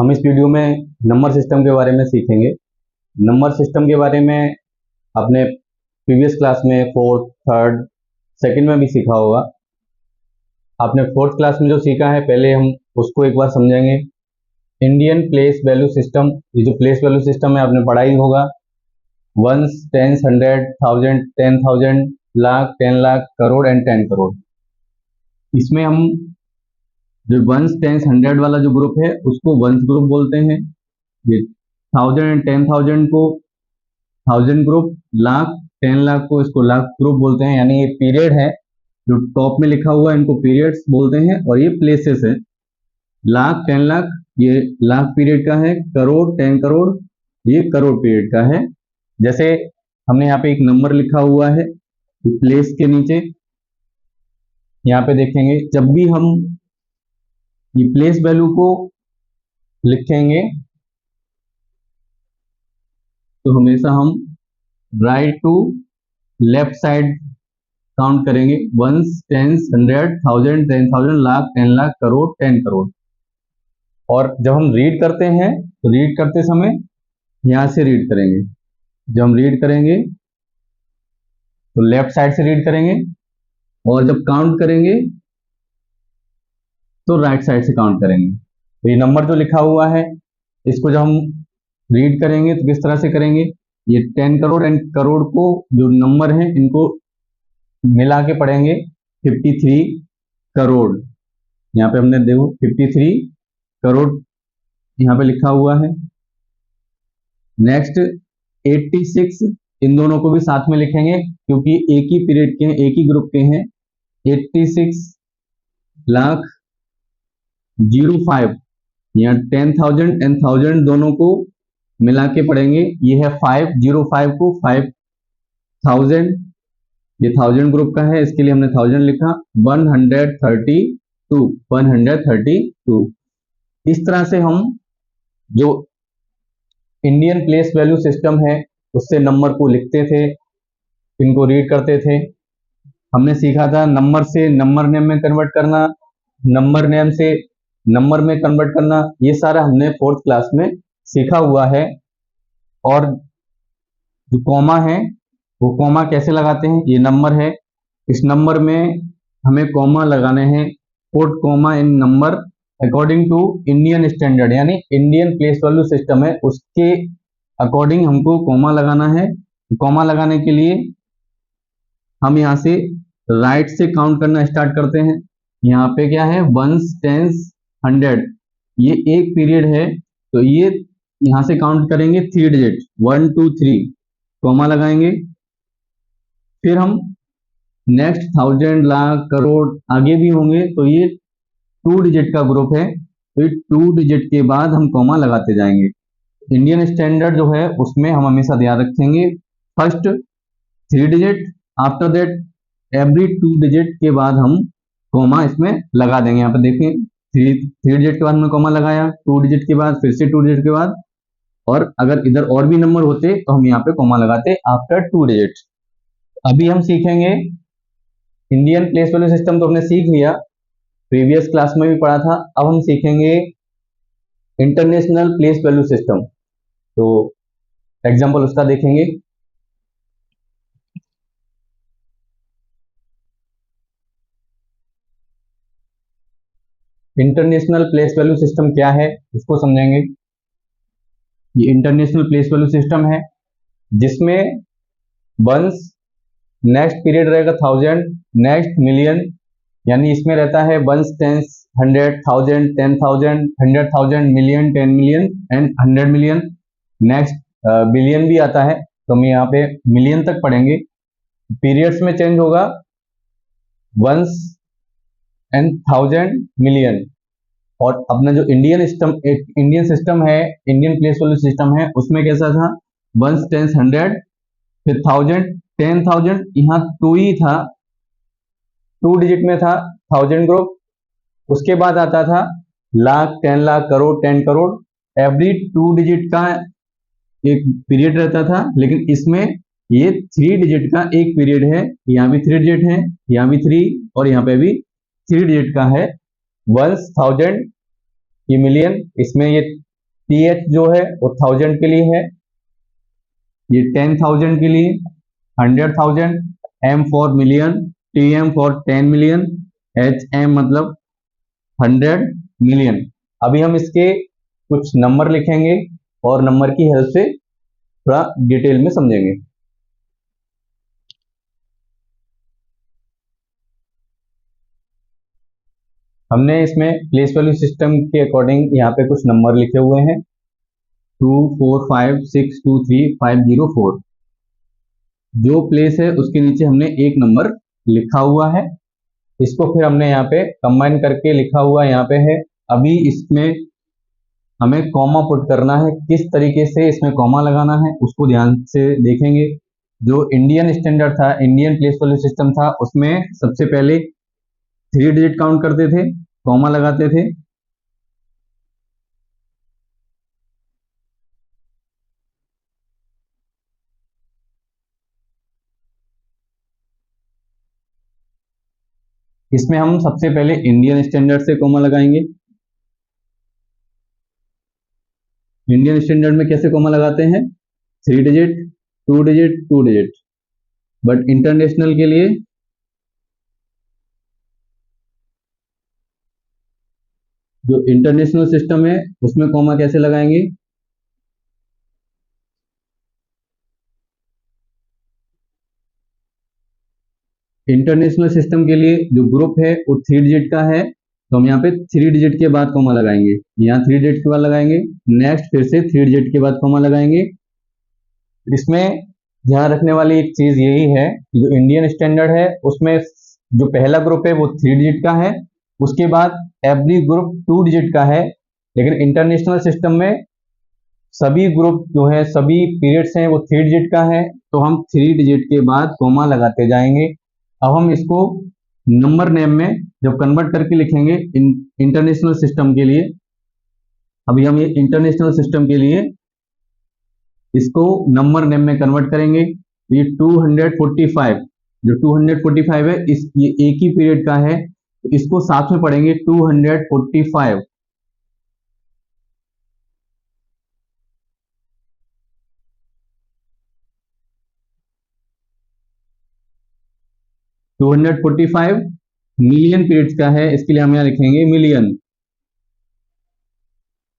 हम इस वीडियो में नंबर सिस्टम के बारे में सीखेंगे। नंबर सिस्टम के बारे में आपने प्रीवियस क्लास में फोर्थ, थर्ड, सेकंड में भी सीखा होगा। आपने फोर्थ क्लास में जो सीखा है पहले हम उसको एक बार समझेंगे। इंडियन प्लेस वैल्यू सिस्टम, ये जो प्लेस वैल्यू सिस्टम है आपने पढ़ा ही होगा। Ones, tens, 100, 1000, 10,000, lakh, 10 lakh, crore and 10 crore. इसमें हम जो वंस, टेंस, 100 वाला जो ग्रुप है उसको वंस ग्रुप बोलते हैं। ये 1000 एंड 10,000 को 1000 ग्रुप, लाख, 10 लाख को इसको लाख ग्रुप बोलते हैं। यानी ये पीरियड है जो टॉप में लिखा हुआ है इनको पीरियड्स बोलते हैं, और ये प्लेसेस है। लाख, 10 लाख ये लाख पीरियड का है, करोड़, 10 करोड़ ये करोड़ पीरियड का है। जैसे हमने यहाँ पे एक नंबर लिखा हुआ है प्लेस के नीचे, यहाँ पे देखेंगे जब भी हम ये प्लेस वैल्यू को लिखेंगे तो हमेशा हम right to left side count करेंगे। Ones, tens, 100, 1000, 10,000, lakh, 10 lakh, crore, 10 crore. और जब हम रीड करते हैं तो रीड करते समय यहां से रीड करेंगे। जब हम रीड करेंगे तो लेफ्ट साइड से रीड करेंगे, और जब काउंट करेंगे तो राइट साइड से काउंट करेंगे। तो ये नंबर जो लिखा हुआ है इसको जब हम रीड करेंगे तो किस तरह से करेंगे, ये 10 करोड़ एंड करोड़ को जो नंबर है इनको मिला के पढ़ेंगे 53 करोड़। यहाँ पे हमने देखो 53 करोड़ यहाँ पे लिखा हुआ है। नेक्स्ट 86, इन दोनों को भी साथ में लिखेंगे क्योंकि एक ही पीरियड के हैं, एक ही ग्रुप के हैं। 86 लाख 05, यहाँ 10,000 एंड 1000 दोनों को मिला के पढ़ेंगे। ये है 505 को 5000, ये 1000 ग्रुप का है इसके लिए हमने 1000 लिखा। 132 इस तरह से हम जो इंडियन प्लेस वैल्यू सिस्टम है उससे नंबर को लिखते थे, इनको रीड करते थे। हमने सीखा था नंबर से नंबर नेम में कन्वर्ट करना, नंबर नेम से नंबर में कन्वर्ट करना, ये सारा हमने फोर्थ क्लास में सीखा हुआ है। और जो कॉमा है वो कॉमा कैसे लगाते हैं, ये नंबर है, इस नंबर में हमें कॉमा लगाने हैं। Put comma in number according to Indian standard, यानी इंडियन प्लेस वैल्यू सिस्टम है उसके अकॉर्डिंग हमको कॉमा लगाना है। कॉमा लगाने के लिए हम यहाँ से राइट से काउंट करना स्टार्ट करते हैं। यहाँ पे क्या है, वंस, टेंस, 100, ये एक पीरियड है तो ये यहाँ से काउंट करेंगे 3 डिजिट, 1 2 3 कॉमा लगाएंगे। फिर हम नेक्स्ट 1000, लाख, करोड़ आगे भी होंगे तो ये 2 डिजिट का ग्रुप है, तो ये 2 डिजिट के बाद हम कॉमा लगाते जाएंगे। इंडियन स्टैंडर्ड जो है उसमें हम हमेशा ध्यान रखेंगे first 3 digit, after that every 2 digit के बाद हम कॉमा इसमें लगा देंगे। यहाँ पे देखें 3 डिजिट के बाद हमने कॉमा लगाया, 2 डिजिट के बाद फिर से 2 डिजिट के बाद, और अगर इधर और भी नंबर होते तो हम यहाँ पे कॉमा लगाते आफ्टर 2 डिजिट। अभी हम सीखेंगे इंडियन प्लेस वैल्यू सिस्टम, तो हमने सीख लिया, प्रीवियस क्लास में भी पढ़ा था। अब हम सीखेंगे इंटरनेशनल प्लेस वैल्यू सिस्टम, तो एग्जांपल उसका देखेंगे। इंटरनेशनल प्लेस वैल्यू सिस्टम क्या है उसको समझेंगे। ये इंटरनेशनल प्लेस वैल्यू सिस्टम है जिसमें वंस, नेक्स्ट पीरियड रहेगा 1000, नेक्स्ट मिलियन, यानी इसमें रहता है ones, tens, 100, 1000, 10,000, 100,000, million, 10 million and 100 million. Next billion भी आता है तो हम यहाँ पे मिलियन तक पढ़ेंगे। पीरियड्स में चेंज होगा, वंस एंड 1000, मिलियन। और अपना जो इंडियन सिस्टम है, इंडियन प्लेस वैल्यू सिस्टम है, उसमें कैसा था, वंस, टेंस, 100, फिर 1000, 10,000, यहाँ 2 ही था, 2 डिजिट में था 1000 ग्रुप। उसके बाद आता था लाख, 10 लाख, करोड़, 10 करोड़। एवरी 2 डिजिट का एक पीरियड रहता था, लेकिन इसमें ये 3 डिजिट का एक पीरियड है। यहाँ भी 3 डिजिट है, यहाँ भी 3, और यहाँ पे भी 3 डिजिट का है। वंस, 1000, ये मिलियन, इसमें ये TH जो है वो 1000 के लिए है, ये 10,000 के लिए, 100,000, M for million, TM for 10 million, HM मतलब 100 मिलियन। अभी हम इसके कुछ नंबर लिखेंगे और नंबर की हेल्प से थोड़ा डिटेल में समझेंगे। हमने इसमें प्लेस वैल्यू सिस्टम के अकॉर्डिंग यहाँ पे कुछ नंबर लिखे हुए हैं, 245623504। जो प्लेस है उसके नीचे हमने एक नंबर लिखा हुआ है, इसको फिर हमने यहाँ पे कंबाइन करके लिखा हुआ यहाँ पे है। अभी इसमें हमें कॉमा पुट करना है, किस तरीके से इसमें कॉमा लगाना है उसको ध्यान से देखेंगे। जो इंडियन स्टैंडर्ड था, इंडियन प्लेस वैल्यू सिस्टम था, उसमें सबसे पहले 3 डिजिट काउंट करते थे, कॉमा लगाते थे। इसमें हम सबसे पहले इंडियन स्टैंडर्ड से कॉमा लगाएंगे। इंडियन स्टैंडर्ड में कैसे कॉमा लगाते हैं? 3 digit, 2 digit, 2 digit. But international के लिए जो इंटरनेशनल सिस्टम है उसमें कॉमा कैसे लगाएंगे? इंटरनेशनल सिस्टम के लिए जो ग्रुप है वो 3 डिजिट का है, तो हम यहाँ पे 3 डिजिट के बाद कॉमा लगाएंगे, यहाँ 3 डिजिट के बाद लगाएंगे, नेक्स्ट फिर से 3 डिजिट के बाद कॉमा लगाएंगे। इसमें ध्यान रखने वाली एक चीज यही है कि जो इंडियन स्टैंडर्ड है उसमें जो पहला ग्रुप है वो 3 डिजिट का है, उसके बाद एवरी ग्रुप 2 डिजिट का है। लेकिन इंटरनेशनल सिस्टम में सभी ग्रुप जो है, सभी पीरियड्स हैं वो 3 डिजिट का है, तो हम 3 डिजिट के बाद कॉमा लगाते जाएंगे। अब हम इसको नंबर नेम में जब कन्वर्ट करके लिखेंगे इंटरनेशनल सिस्टम के लिए, अभी हम ये इंटरनेशनल सिस्टम के लिए इसको नंबर नेम में कन्वर्ट करेंगे। ये 245, जो 245 है इस ये एक ही पीरियड का है, तो इसको साथ में पढ़ेंगे 245। टू 245 मिलियन पीरियड्स का है, इसके लिए हम यहां लिखेंगे मिलियन।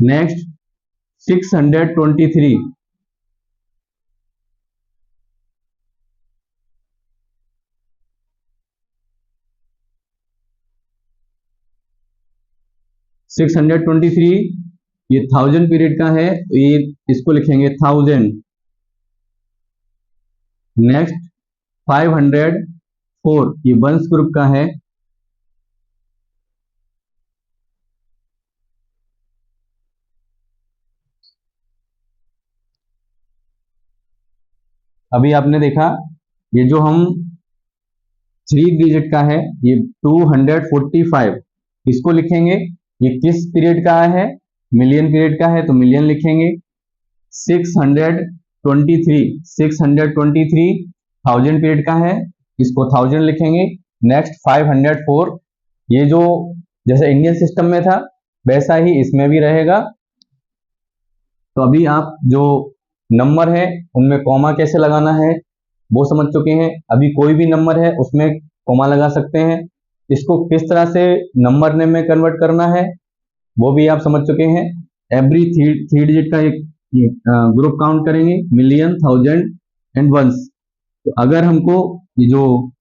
नेक्स्ट 623, 623 ये 1000 पीरियड का है, तो ये इसको लिखेंगे 1000। नेक्स्ट 504 ये वंश ग्रुप का है, अभी आपने देखा ये जो हम 3 डिजिट का है ये 245, इसको लिखेंगे। ये किस पीरियड का है? मिलियन पीरियड का है, तो मिलियन लिखेंगे। 623 1000 पीरियड का है, इसको 1000 लिखेंगे। नेक्स्ट 504, ये जो जैसे इंडियन सिस्टम में था वैसा ही इसमें भी रहेगा। तो अभी आप जो नंबर है उनमें कॉमा कैसे लगाना है वो समझ चुके हैं। अभी कोई भी नंबर है उसमें कॉमा लगा सकते हैं। इसको किस तरह से नंबर नेम में कन्वर्ट करना है वो भी आप समझ चुके हैं। एवरी 3 डिजिट का एक ग्रुप काउंट करेंगे, मिलियन, 1000 एंड वंस। तो अगर हमको ये जो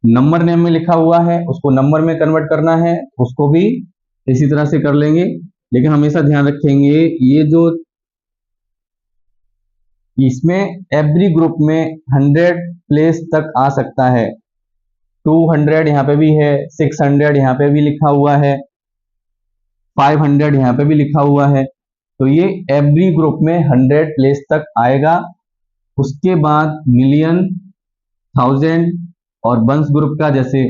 नंबर नेम में लिखा हुआ है उसको नंबर में कन्वर्ट करना है, उसको भी इसी तरह से कर लेंगे। लेकिन हमेशा ध्यान रखेंगे ये जो इसमें एवरी ग्रुप में 100 प्लेस तक आ सकता है। 200 यहाँ पे भी है, 600 यहाँ पे भी लिखा हुआ है, 500 यहाँ पे भी लिखा हुआ है। तो ये एवरी ग्रुप में 100 प्लेस तक आएगा। उसके बाद मिलियन, 1000 और वंश ग्रुप का जैसे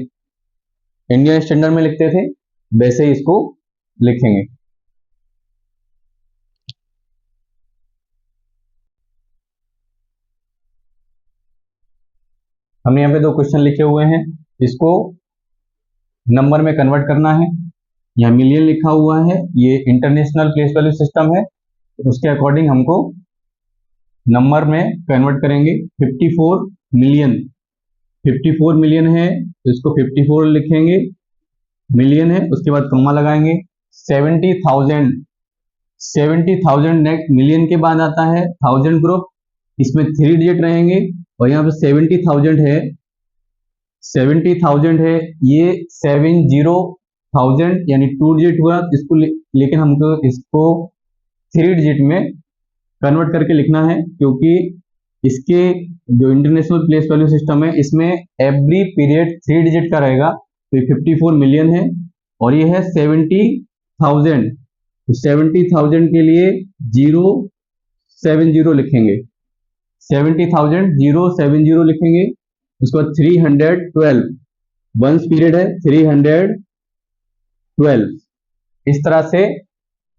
इंडियन स्टैंडर्ड में लिखते थे वैसे ही इसको लिखेंगे। हमने यहाँ पे 2 क्वेश्चन लिखे हुए हैं, इसको नंबर में कन्वर्ट करना है। यहाँ मिलियन लिखा हुआ है, ये इंटरनेशनल प्लेस वैल्यू सिस्टम है, उसके अकॉर्डिंग हमको नंबर में कन्वर्ट करेंगे। 54 मिलियन, 54 मिलियन है तो इसको 54 लिखेंगे, मिलियन है उसके बाद कॉमा लगाएंगे। 70,000, 70,000 नेक्स्ट मिलियन के बाद आता है 1000 ग्रुप, इसमें 3 डिजिट रहेंगे और यहाँ पे 70,000 है, 70,000 है, ये 70,000 यानी 2 डिजिट हुआ इसको, लेकिन हमको इसको 3 डिजिट में कन्वर्ट करके लिखना है, क्योंकि इसके जो इंटरनेशनल प्लेस वैल्यू सिस्टम है इसमें एवरी पीरियड 3 डिजिट का रहेगा। तो ये 54 मिलियन है और ये है 70,000, तो 70,000 के लिए 070 लिखेंगे, 70,000 070 लिखेंगे। उसके बाद 312 वंस पीरियड है 312, इस तरह से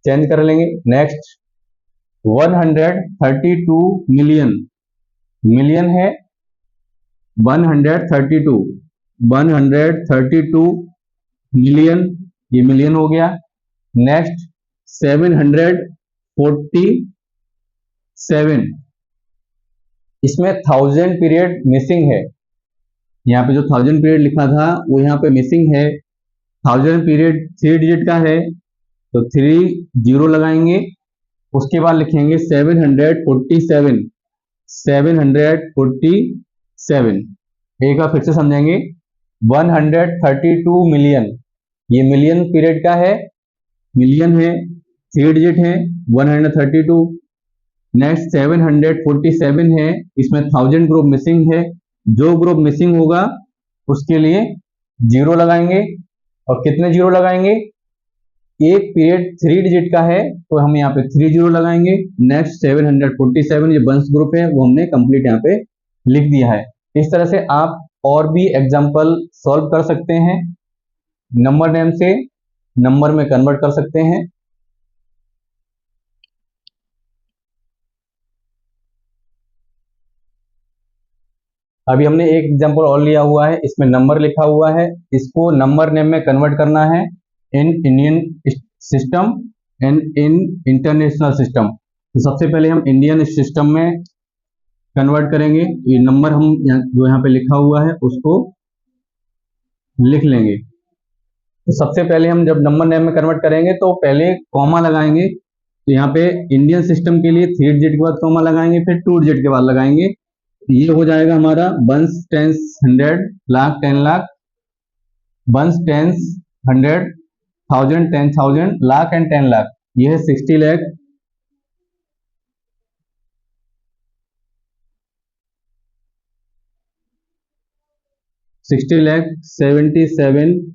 चेंज कर लेंगे। नेक्स्ट 132 मिलियन, मिलियन है 132, 132 मिलियन, ये मिलियन हो गया। नेक्स्ट 747, इसमें 1000 पीरियड मिसिंग है, यहाँ पे जो 1000 पीरियड लिखा था वो यहाँ पे मिसिंग है। 1000 पीरियड 3 डिजिट का है तो 3 जीरो लगाएंगे, उसके बाद लिखेंगे 747, 747। एक बार फिर से समझेंगे। 132 मिलियन, ये मिलियन पीरियड का है, मिलियन है 3 डिजिट है 132। नेक्स्ट 747 है, इसमें 1000 ग्रुप मिसिंग है, जो ग्रुप मिसिंग होगा उसके लिए जीरो लगाएंगे। और कितने जीरो लगाएंगे, एक पीरियड 3 डिजिट का है तो हम यहाँ पे 3 जीरो लगाएंगे। नेक्स्ट 747 जो बंस ग्रुप है वो हमने कंप्लीट यहाँ पे लिख दिया है। इस तरह से आप और भी एग्जांपल सॉल्व कर सकते हैं, नंबर नेम से नंबर में कन्वर्ट कर सकते हैं। अभी हमने एक एग्जांपल और लिया हुआ है, इसमें नंबर लिखा हुआ है, इसको नंबर नेम में कन्वर्ट करना है in Indian system and in international system. तो सबसे पहले हम इंडियन सिस्टम में कन्वर्ट करेंगे। ये नंबर हम जो यहाँ पे लिखा हुआ है उसको लिख लेंगे। तो सबसे पहले हम जब नंबर नेम में कन्वर्ट करेंगे तो पहले कॉमा लगाएंगे। तो यहाँ पे इंडियन सिस्टम के लिए 3 डिजिट के बाद कॉमा लगाएंगे, फिर 2 डिजिट के बाद लगाएंगे। ये हो जाएगा हमारा ones, tens, 100, lakh, 10 lakh, ones, tens, 100, 1000, 10,000, lakh and 10 lakh, ये है 60 लाख। $60 लाख, 77,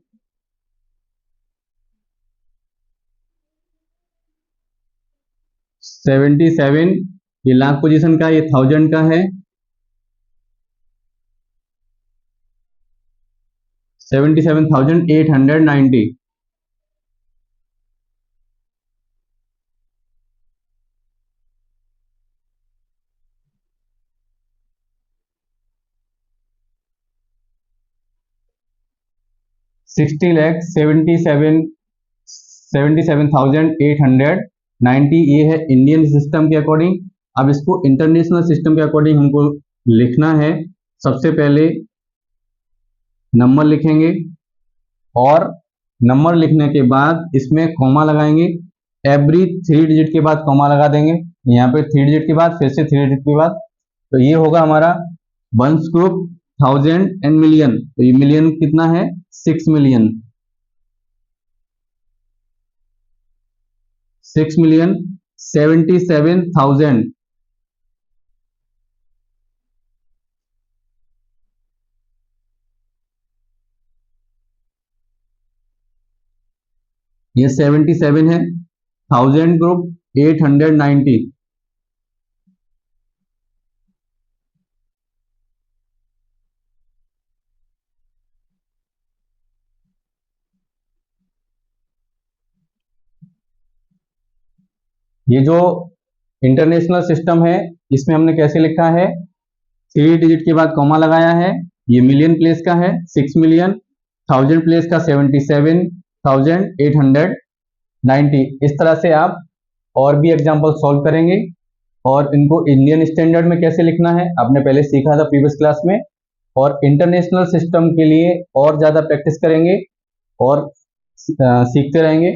77, ये लाख पोजीशन का, ये 1000 का है, 77,890। $60 लाख 77,890, ये है इंडियन सिस्टम के अकॉर्डिंग। अब इसको इंटरनेशनल सिस्टम के अकॉर्डिंग हमको लिखना है। सबसे पहले नंबर लिखेंगे और नंबर लिखने के बाद इसमें कॉमा लगाएंगे, एवरी 3 डिजिट के बाद कॉमा लगा देंगे। यहाँ पे 3 डिजिट के बाद फिर से 3 डिजिट के बाद, तो ये होगा हमारा वंस ग्रुप 1000 एंड मिलियन। तो ये मिलियन कितना है, 6 मिलियन, 6 मिलियन, 77,000, ये 77 है, 1000 ग्रुप 890, ये जो इंटरनेशनल सिस्टम है इसमें हमने कैसे लिखा है, 3 डिजिट के बाद कॉमा लगाया है, ये मिलियन प्लेस का है 6 मिलियन, 1000 प्लेस का 77,890। इस तरह से आप और भी एग्जाम्पल सॉल्व करेंगे, और इनको इंडियन स्टैंडर्ड में कैसे लिखना है आपने पहले सीखा था प्रीवियस क्लास में, और इंटरनेशनल सिस्टम के लिए और ज़्यादा प्रैक्टिस करेंगे और सीखते रहेंगे।